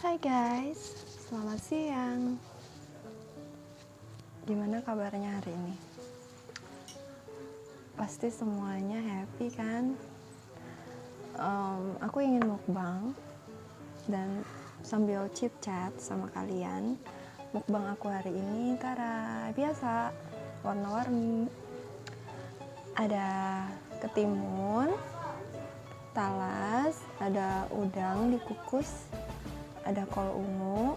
Hai guys, selamat siang. Gimana kabarnya hari ini? Pasti semuanya happy kan? Aku ingin mukbang dan sambil chit chat sama kalian. Mukbang aku hari ini, tara, biasa, warna-warni. Ada ketimun, talas, ada udang dikukus, ada kol ungu,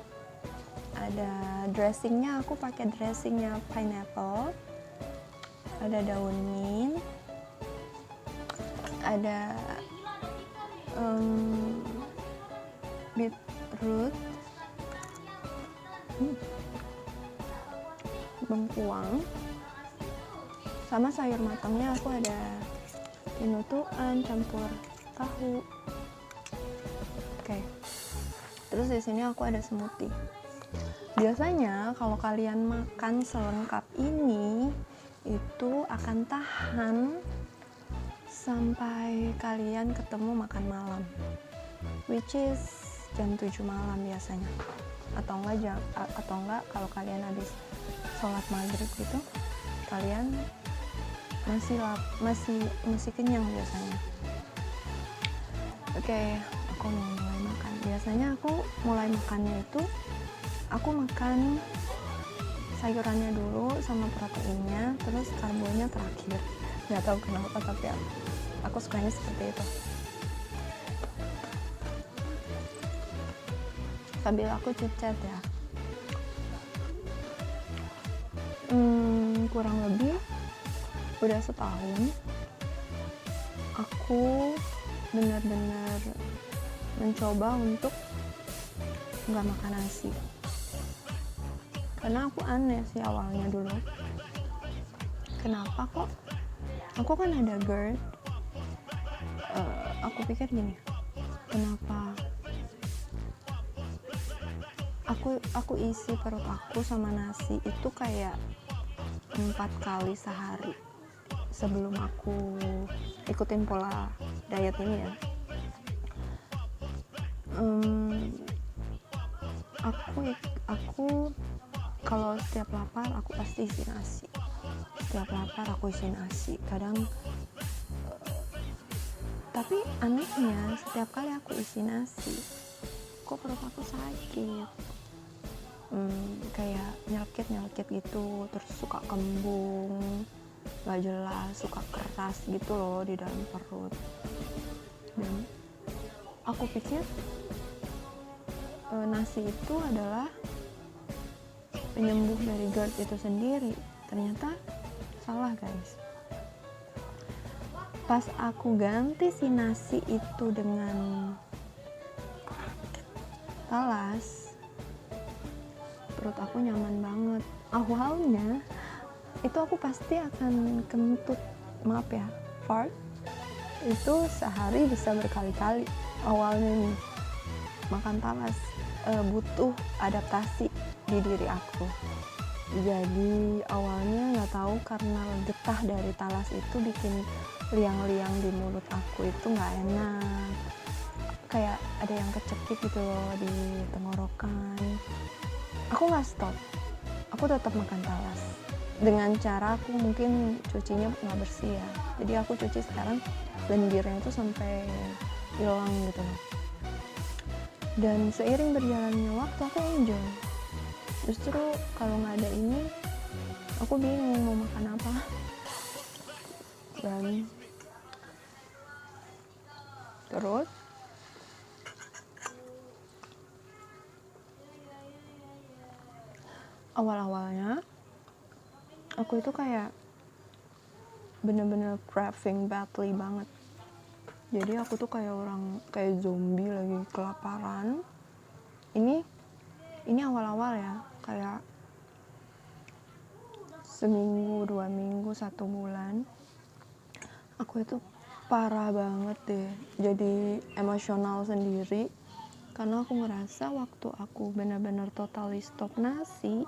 ada dressingnya, aku pakai dressingnya pineapple, ada daun mint, ada beetroot, bengkuang, sama sayur matangnya aku ada tinutuan campur tahu. Oke. Terus di sini aku ada smoothie. Biasanya kalau kalian makan selengkap ini itu akan tahan sampai kalian ketemu makan malam, which is jam 7 malam biasanya, atau enggak kalau kalian habis sholat maghrib gitu, kalian masih kenyang biasanya. Oke, aku mau mulai makan. Biasanya aku mulai makannya itu aku makan sayurannya dulu sama proteinnya, terus karbonya terakhir. Nggak tahu kenapa, tapi aku sukanya seperti itu. Sambil aku chit-chat ya. Kurang lebih udah setahun aku benar-benar mencoba untuk nggak makan nasi, karena aku aneh sih awalnya dulu. Kenapa kok aku kan ada GERD, aku pikir gini, kenapa aku isi perut aku sama nasi itu kayak 4 kali sehari sebelum aku ikutin pola diet ini ya. Aku kalau setiap lapar aku pasti isi nasi. Setiap lapar aku isi nasi. Kadang tapi anehnya setiap kali aku isi nasi kok perut aku sakit, kayak nyelkit gitu, terus suka kembung, gak jelas, suka keras gitu loh di dalam perut. Dan aku pikir nasi itu adalah penyembuh dari GERD itu sendiri. Ternyata salah guys. Pas aku ganti si nasi itu dengan talas, perut aku nyaman banget. Awalnya itu aku pasti akan kentut, maaf ya, fart itu sehari bisa berkali-kali. Awalnya nih makan talas butuh adaptasi di diri aku. Jadi awalnya nggak tahu, karena getah dari talas itu bikin liang-liang di mulut aku itu nggak enak, kayak ada yang kecekik gitu loh di tenggorokan. Aku nggak stop, aku tetap makan talas dengan cara aku mungkin cucinya nggak bersih ya, jadi aku cuci sekarang lendirnya itu sampai hilang gitu loh. Dan seiring berjalannya waktu aku enjoy. Justru kalau nggak ada ini aku bingung mau makan apa. Dan terus awal-awalnya aku itu kayak bener-bener craving badly banget. Jadi aku tuh kayak zombie lagi kelaparan. Ini awal-awal ya, kayak seminggu, 2 minggu, 1 bulan aku itu parah banget deh, jadi emosional sendiri. Karena aku ngerasa waktu aku benar-benar totally stop nasi,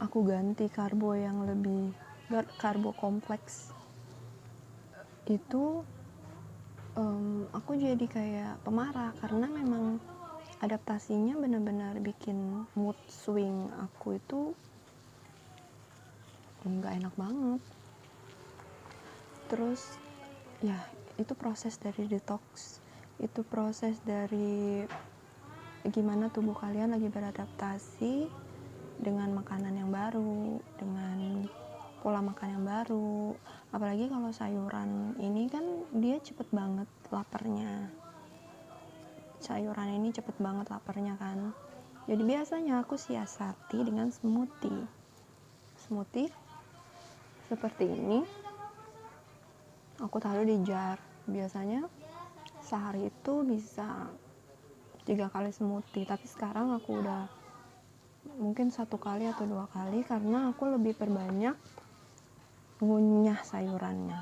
aku ganti karbo yang lebih karbo kompleks, itu aku jadi kayak pemarah, karena memang adaptasinya benar-benar bikin mood swing aku itu nggak enak banget. Terus ya itu proses dari detox, itu proses dari gimana tubuh kalian lagi beradaptasi dengan makanan yang baru, dengan pola makan yang baru. Apalagi kalau sayuran ini kan dia cepet banget laparnya, sayuran ini cepet banget laparnya kan. Jadi biasanya aku siasati dengan smoothie seperti ini. Aku taruh di jar. Biasanya sehari itu bisa 3 kali smoothie, tapi sekarang aku udah mungkin 1 kali atau 2 kali karena aku lebih perbanyak ngunyah sayurannya.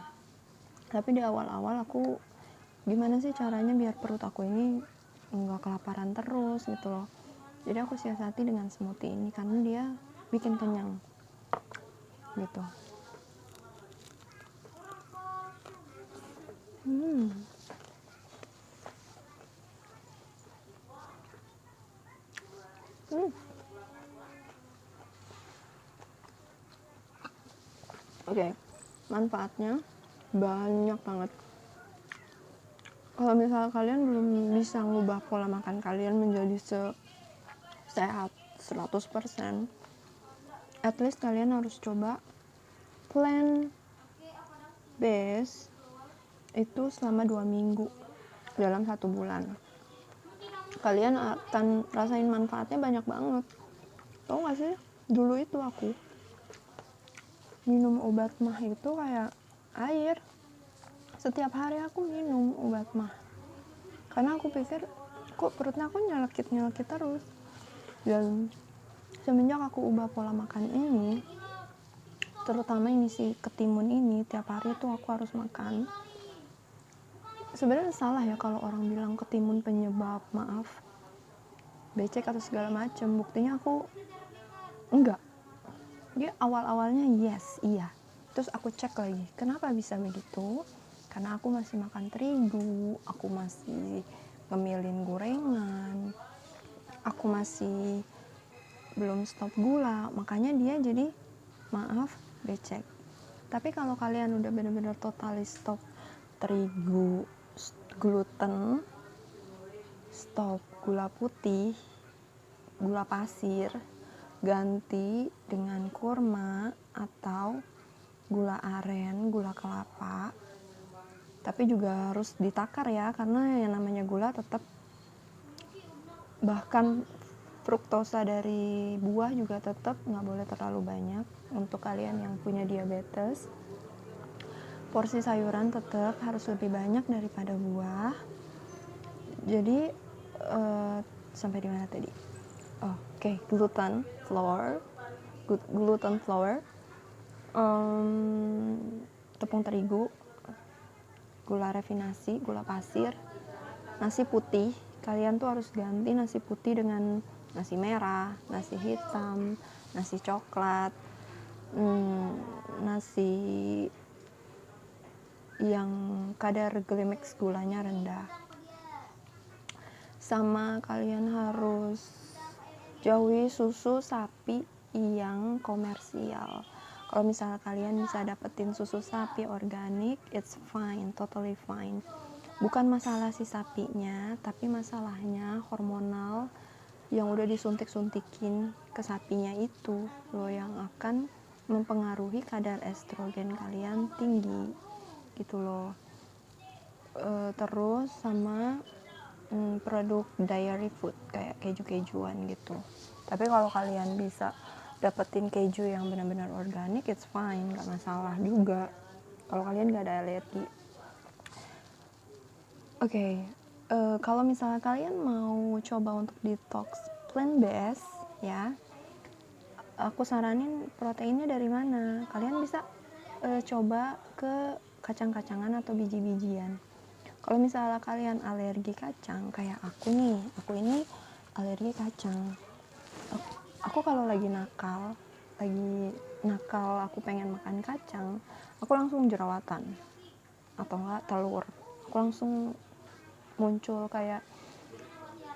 Tapi di awal-awal aku gimana sih caranya biar perut aku ini nggak kelaparan terus gitu loh. Jadi aku siasati dengan smoothie ini karena dia bikin kenyang gitu. Oke, manfaatnya banyak banget. Kalau misalnya kalian belum bisa ngubah pola makan kalian menjadi sehat 100%, at least kalian harus coba plant based itu selama 2 minggu dalam 1 bulan. Kalian akan rasain manfaatnya banyak banget. Tau gak sih, dulu itu aku minum obat mah itu kayak air. Setiap hari aku minum obat mah karena aku pikir kok perutnya aku nyelekit terus. Dan semenjak aku ubah pola makan ini, terutama ini si ketimun ini, tiap hari tuh aku harus makan. Sebenarnya salah ya kalau orang bilang ketimun penyebab becek atau segala macam. Buktinya aku enggak. Dia awal-awalnya iya. Terus aku cek lagi, kenapa bisa begitu? Karena aku masih makan terigu, aku masih ngemilin gorengan, aku masih belum stop gula, makanya dia jadi becek. Tapi kalau kalian udah benar-benar totally stop terigu, gluten, stop gula putih, gula pasir, ganti dengan kurma atau gula aren, gula kelapa. Tapi juga harus ditakar ya, karena yang namanya gula tetap, bahkan fruktosa dari buah juga tetap nggak boleh terlalu banyak. Untuk kalian yang punya diabetes, porsi sayuran tetap harus lebih banyak daripada buah. Jadi sampai di mana tadi? Oke, gluten flour, tepung terigu, gula rafinasi, gula pasir, nasi putih. Kalian tuh harus ganti nasi putih dengan nasi merah, nasi hitam, nasi coklat, nasi yang kadar glimix gulanya rendah. Sama kalian harus jauhi susu sapi yang komersial. Kalau misalnya kalian bisa dapetin susu sapi organik, it's fine, totally fine. Bukan masalah si sapinya, tapi masalahnya hormonal yang udah disuntik-suntikin ke sapinya itu loh yang akan mempengaruhi kadar estrogen kalian tinggi gitu loh. Terus sama produk dairy food kayak keju-kejuan gitu. Tapi kalau kalian bisa dapetin keju yang benar-benar organik, it's fine, nggak masalah juga kalau kalian nggak ada alergi. Oke, kalau misalnya kalian mau coba untuk detox plant based ya, aku saranin proteinnya dari mana. Kalian bisa coba ke kacang-kacangan atau biji-bijian. Kalau misalnya kalian alergi kacang kayak aku ini alergi kacang. Aku kalau lagi nakal aku pengen makan kacang, aku langsung jerawatan atau enggak telur. Aku langsung muncul kayak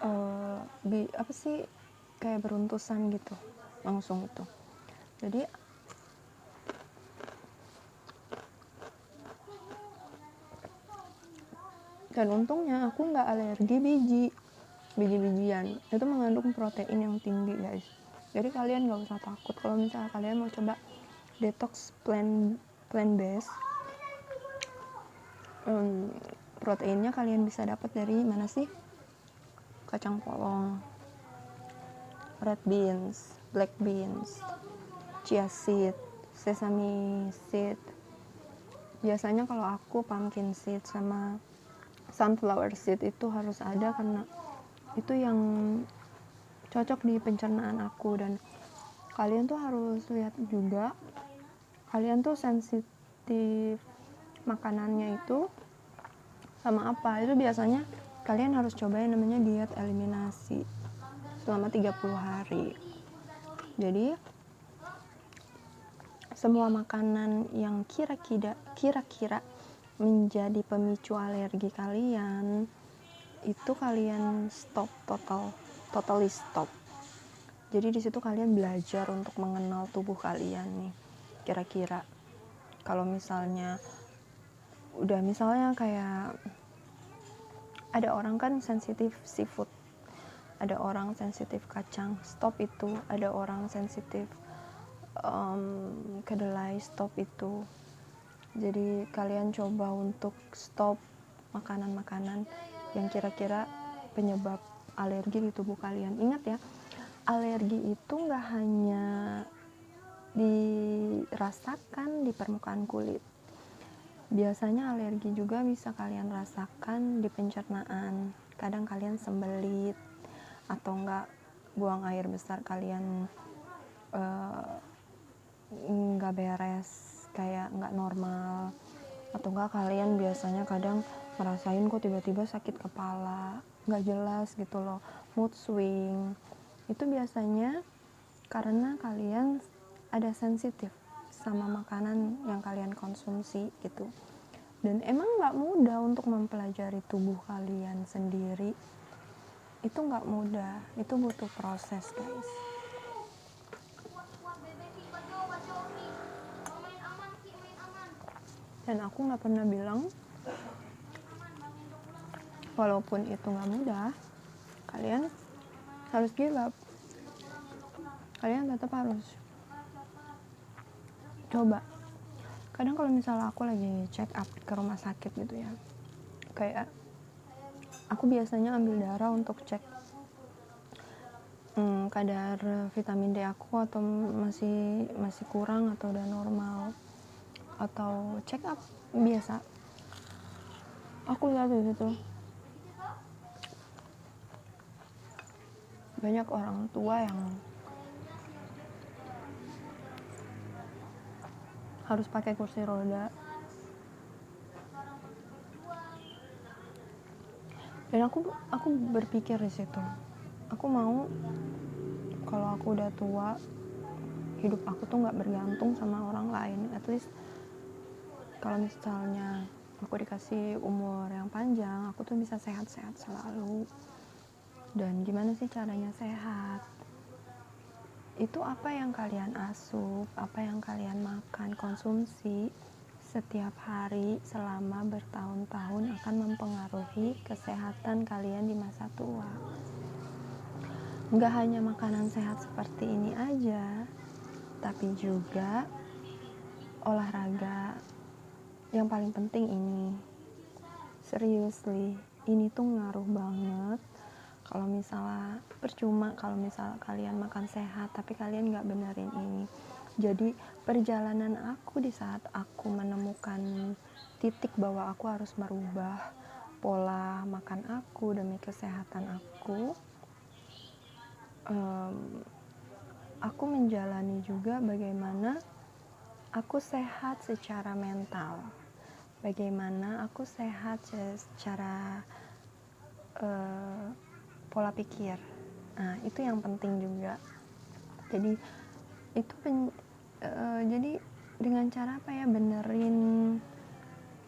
apa sih, kayak beruntusan gitu langsung itu. Jadi dan untungnya aku nggak alergi biji-bijian. Itu mengandung protein yang tinggi guys, jadi kalian nggak usah takut kalau misalnya kalian mau coba detox plant based. Proteinnya kalian bisa dapat dari mana sih? Kacang polong, red beans, black beans, chia seed, sesame seed. Biasanya kalau aku pumpkin seed sama sunflower seed itu harus ada, karena itu yang cocok di pencernaan aku. Dan kalian tuh harus lihat juga, kalian tuh sensitif makanannya itu sama apa. Itu biasanya kalian harus cobain namanya diet eliminasi selama 30 hari. Jadi semua makanan yang kira-kira menjadi pemicu alergi kalian itu kalian stop, totally stop. Jadi di situ kalian belajar untuk mengenal tubuh kalian nih. Kira-kira kalau misalnya kayak ada orang kan sensitif seafood, ada orang sensitif kacang, stop itu. Ada orang sensitif kedelai, stop itu. Jadi kalian coba untuk stop makanan-makanan yang kira-kira penyebab alergi di tubuh kalian. Ingat ya, alergi itu nggak hanya dirasakan di permukaan kulit. Biasanya alergi juga bisa kalian rasakan di pencernaan. Kadang kalian sembelit atau enggak buang air besar kalian nggak beres, kayak nggak normal. Atau enggak kalian biasanya kadang ngerasain kok tiba-tiba sakit kepala, nggak jelas gitu loh, mood swing. Itu biasanya karena kalian ada sensitif sama makanan yang kalian konsumsi gitu. Dan emang nggak mudah untuk mempelajari tubuh kalian sendiri. Itu nggak mudah, itu butuh proses guys. Dan aku nggak pernah bilang walaupun itu nggak mudah, kalian harus give up. Kalian tetap harus coba. Kadang kalau misalnya aku lagi check up ke rumah sakit gitu ya, kayak aku biasanya ambil darah untuk cek kadar vitamin D aku atau masih kurang atau udah normal, atau check up biasa. Aku lihat di situ banyak orang tua yang harus pakai kursi roda. Dan aku berpikir di situ, aku mau kalau aku udah tua, hidup aku tuh nggak bergantung sama orang lain. At least kalau misalnya aku dikasih umur yang panjang, aku tuh bisa sehat-sehat selalu. Dan gimana sih caranya sehat? Itu apa yang kalian asup, apa yang kalian makan, konsumsi setiap hari selama bertahun-tahun akan mempengaruhi kesehatan kalian di masa tua. Nggak hanya makanan sehat seperti ini aja, tapi juga olahraga. Yang paling penting ini, seriously, ini tuh ngaruh banget. Kalau misalnya percuma kalau misalnya kalian makan sehat tapi kalian nggak benerin ini. Jadi perjalanan aku di saat aku menemukan titik bahwa aku harus merubah pola makan aku demi kesehatan aku menjalani juga bagaimana aku sehat secara mental, bagaimana aku sehat secara pola pikir. Nah itu yang penting juga. Jadi itu jadi dengan cara apa ya, benerin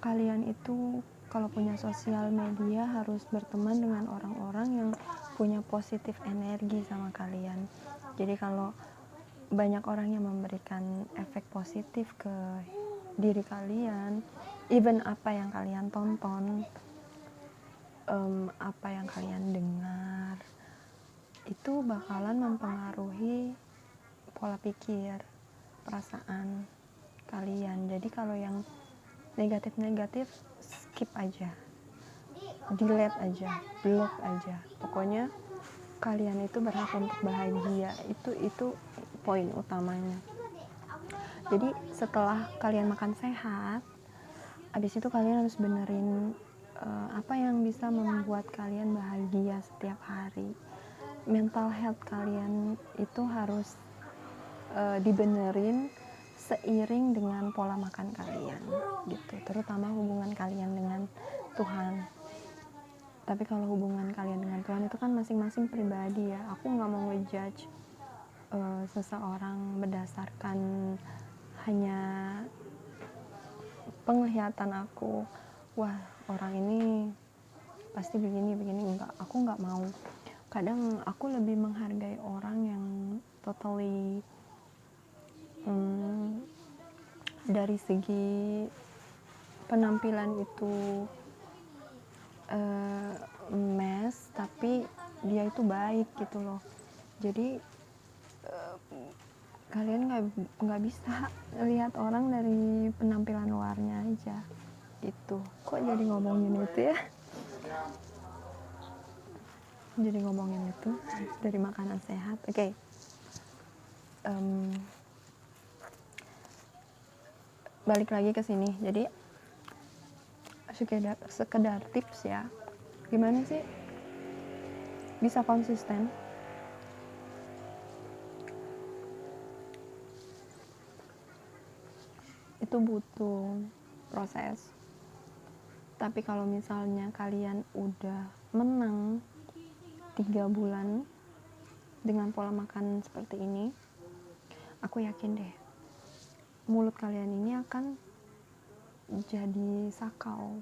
kalian itu kalau punya sosial media harus berteman dengan orang-orang yang punya positif energi sama kalian. Jadi kalau banyak orang yang memberikan efek positif ke diri kalian, even apa yang kalian tonton, apa yang kalian dengar, itu bakalan mempengaruhi pola pikir, perasaan kalian. Jadi kalau yang negatif-negatif skip aja, delete aja, block aja. Pokoknya kalian itu berhak untuk bahagia. Itu poin utamanya. Jadi setelah kalian makan sehat, habis itu kalian harus benerin apa yang bisa membuat kalian bahagia setiap hari. Mental health kalian itu harus dibenerin seiring dengan pola makan kalian gitu, terutama hubungan kalian dengan Tuhan. Tapi kalau hubungan kalian dengan Tuhan itu kan masing-masing pribadi ya. Aku nggak mau ngejudge seseorang berdasarkan hanya penglihatan aku, wah orang ini pasti begini, enggak, aku nggak mau. Kadang aku lebih menghargai orang yang totally dari segi penampilan itu mess, tapi dia itu baik gitu loh. Jadi kalian nggak bisa lihat orang dari penampilan luarnya aja gitu. Kok jadi ngomongin itu ya, jadi ngomongin itu dari makanan sehat. Oke. Balik lagi ke sini. Jadi sekedar tips ya, gimana sih bisa konsisten. Itu butuh proses. Tapi kalau misalnya kalian udah menang 3 bulan dengan pola makan seperti ini, aku yakin deh mulut kalian ini akan jadi sakau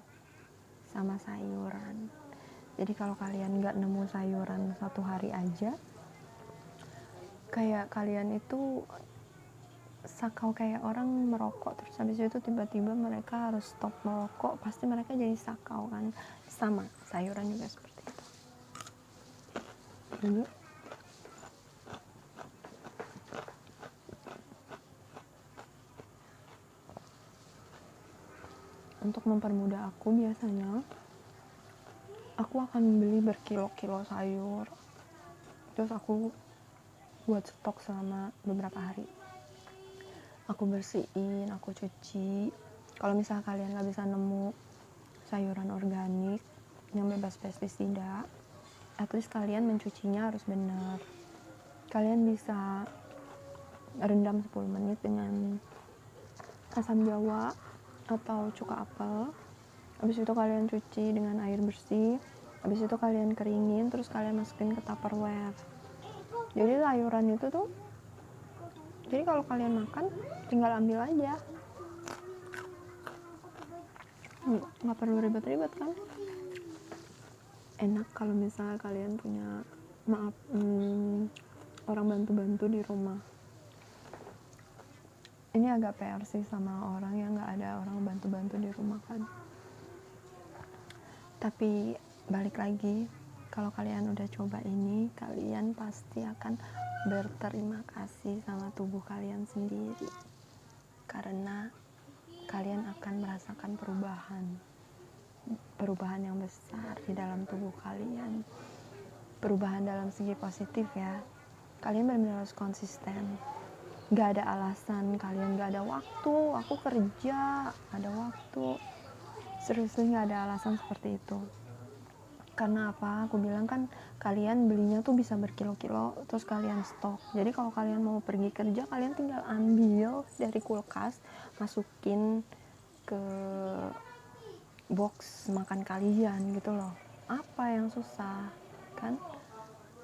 sama sayuran. Jadi kalau kalian nggak nemu sayuran 1 hari aja, kayak kalian itu sakau kayak orang merokok, terus habis itu tiba-tiba mereka harus stop merokok, pasti mereka jadi sakau kan. Sama sayuran juga seperti itu. Dulu untuk mempermudah aku, biasanya aku akan beli berkilo-kilo sayur, terus aku buat stok selama beberapa hari. Aku bersihin, aku cuci. Kalau misalnya kalian nggak bisa nemu sayuran organik yang bebas pestisida, at least kalian mencucinya harus benar. Kalian bisa rendam 10 menit dengan asam jawa atau cuka apel. Habis itu kalian cuci dengan air bersih. Habis itu kalian keringin, terus kalian masukin ke Tupperware. Jadi sayuran itu tuh, jadi kalau kalian makan tinggal ambil aja, nggak perlu ribet-ribet kan. Enak kalau misalnya kalian punya orang bantu-bantu di rumah. Ini agak PR sih sama orang yang nggak ada orang bantu-bantu di rumah kan. Tapi balik lagi, kalau kalian udah coba ini, kalian pasti akan berterima kasih sama tubuh kalian sendiri, karena kalian akan merasakan perubahan yang besar di dalam tubuh kalian. Perubahan dalam segi positif ya. Kalian benar-benar harus konsisten. Gak ada alasan kalian gak ada waktu, aku kerja, ada waktu. Seriously gak ada alasan seperti itu. Karena apa? Aku bilang kan kalian belinya tuh bisa berkilo-kilo, terus kalian stok. Jadi kalau kalian mau pergi kerja, kalian tinggal ambil dari kulkas, masukin ke box makan kalian gitu loh. Apa yang susah kan?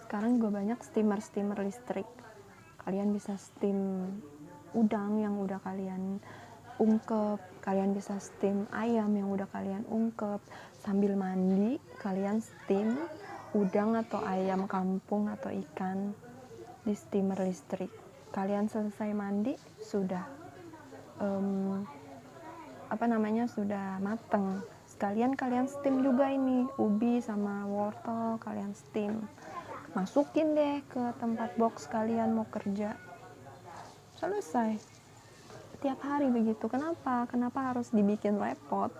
Sekarang juga banyak steamer listrik. Kalian bisa steam udang yang udah kalian ungkep, kalian bisa steam ayam yang udah kalian ungkep. Sambil mandi kalian steam udang atau ayam kampung atau ikan di steamer listrik. Kalian selesai mandi sudah sudah mateng. Sekalian kalian steam juga ini ubi sama wortel, kalian steam, masukin deh ke tempat box kalian mau kerja, selesai. Tiap hari begitu. Kenapa harus dibikin repot?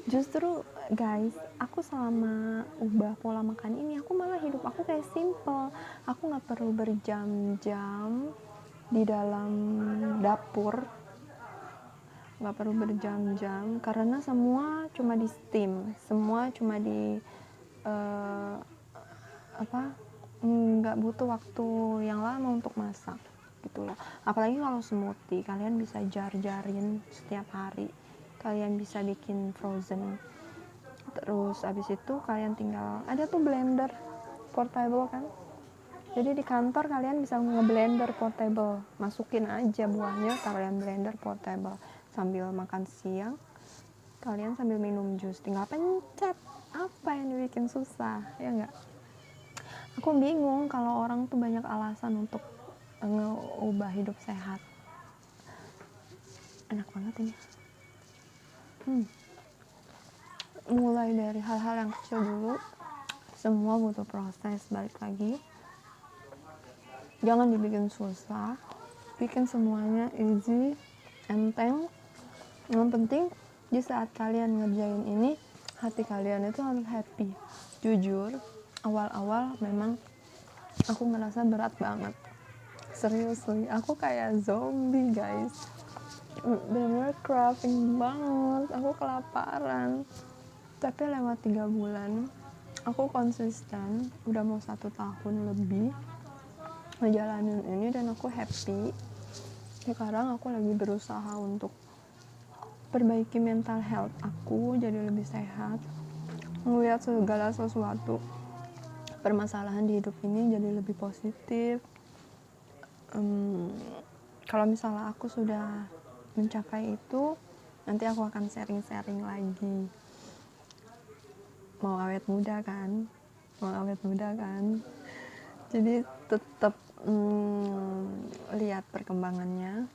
Justru guys, aku selama ubah pola makan ini, aku malah hidup aku kayak simple. Aku nggak perlu berjam-jam di dalam dapur, nggak perlu berjam-jam karena semua cuma di steam, semua cuma di nggak butuh waktu yang lama untuk masak gitu loh. Apalagi kalau smoothie, kalian bisa jar-jarin setiap hari, kalian bisa bikin frozen. Terus abis itu kalian tinggal, ada tuh blender portable kan, jadi di kantor kalian bisa ngeblender portable, masukin aja buahnya, kalian blender portable. Sambil makan siang kalian sambil minum jus, tinggal pencet. Apa yang dibikin susah, ya enggak? Aku bingung kalau orang tuh banyak alasan untuk ngeubah hidup sehat. Enak banget ini. Mulai dari hal-hal yang kecil dulu, semua butuh proses. Balik lagi, jangan dibikin susah, bikin semuanya easy, enteng. Yang penting di saat kalian ngerjain ini, hati kalian itu harus happy. Jujur, awal-awal memang aku ngerasa berat banget. Seriously, aku kayak zombie guys. Bener-bener craving banget, aku kelaparan. Tapi lewat 3 bulan, aku konsisten, udah mau 1 tahun lebih ngejalanin ini dan aku happy. Sekarang aku lagi berusaha untuk perbaiki mental health aku jadi lebih sehat, melihat segala sesuatu permasalahan di hidup ini jadi lebih positif. Kalau misalnya aku sudah mencapai itu, nanti aku akan sharing-sharing lagi. Mau awet muda kan, jadi tetap lihat perkembangannya.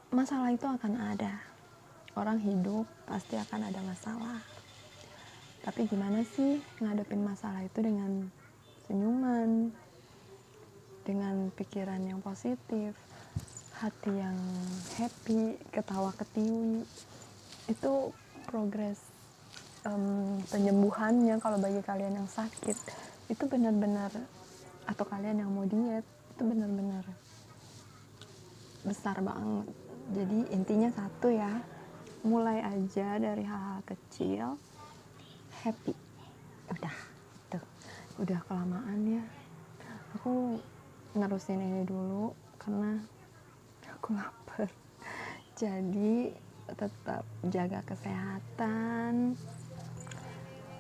Masalah itu akan ada, orang hidup pasti akan ada masalah, tapi gimana sih ngadepin masalah itu dengan senyuman, dengan pikiran yang positif, hati yang happy, ketawa ketiwi. Itu progres penyembuhannya. Kalau bagi kalian yang sakit itu benar-benar, atau kalian yang mau diet, itu benar-benar besar banget. Jadi intinya satu ya, mulai aja dari hal-hal kecil, happy. Udah kelamaan ya aku nerusin ini dulu karena aku lapar. Jadi tetap jaga kesehatan,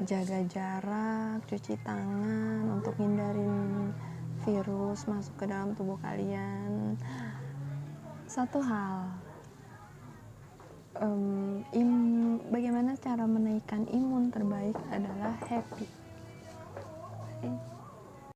jaga jarak, cuci tangan untuk hindarin virus masuk ke dalam tubuh kalian. Satu hal, bagaimana cara menaikkan imun terbaik adalah happy.